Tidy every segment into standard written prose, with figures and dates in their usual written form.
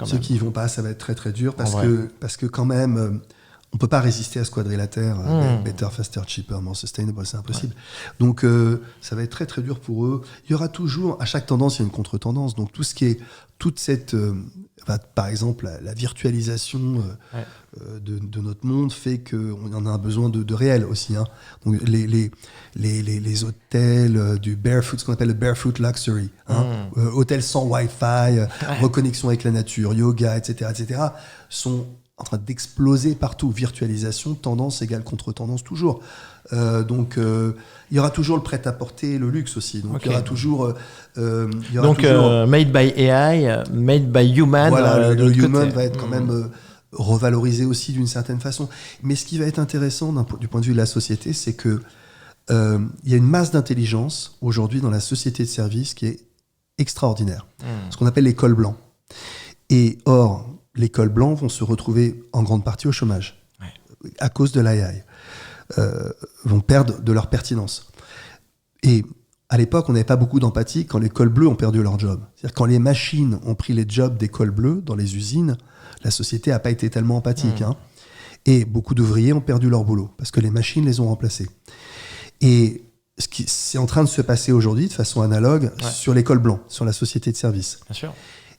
Ceux qui y vont pas, ça va être très très dur parce que quand même, on peut pas résister à ce quadrilatère. Better, faster, cheaper, more sustainable, c'est impossible. Donc ça va être très très dur pour eux. Il y aura toujours, à chaque tendance, il y a une contre-tendance. Donc tout ce qui est, toute cette, par exemple, la virtualisation de notre monde fait qu'on en a un besoin de réel aussi. Hein. Donc les hôtels du barefoot, ce qu'on appelle le barefoot luxury, hôtels sans Wi-Fi, reconnexion avec la nature, yoga, etc., sont en train d'exploser partout. Virtualisation, tendance égale contre-tendance toujours. Donc il y aura toujours le prêt-à-porter, le luxe aussi. Donc il y aura toujours... made by AI, made by human. Voilà, le human va être quand même revalorisé aussi d'une certaine façon. Mais ce qui va être intéressant du point de vue de la société, c'est que il y a une masse d'intelligence aujourd'hui dans la société de services qui est extraordinaire. Ce qu'on appelle les cols blancs. Et or, les cols blancs vont se retrouver en grande partie au chômage à cause de l'AI. Vont perdre de leur pertinence. Et à l'époque, on n'avait pas beaucoup d'empathie quand les cols bleus ont perdu leur job. C'est-à-dire quand les machines ont pris les jobs des cols bleus dans les usines, la société n'a pas été tellement empathique. Hein. Et beaucoup d'ouvriers ont perdu leur boulot parce que les machines les ont remplacés. Et c'est en train de se passer aujourd'hui de façon analogue sur les cols blancs, sur la société de services. Bien sûr.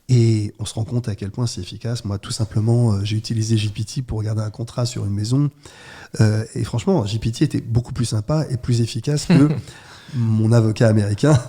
Et on se rend compte à quel point c'est efficace. Moi, tout simplement, j'ai utilisé GPT pour regarder un contrat sur une maison. Et franchement, GPT était beaucoup plus sympa et plus efficace que mon avocat américain.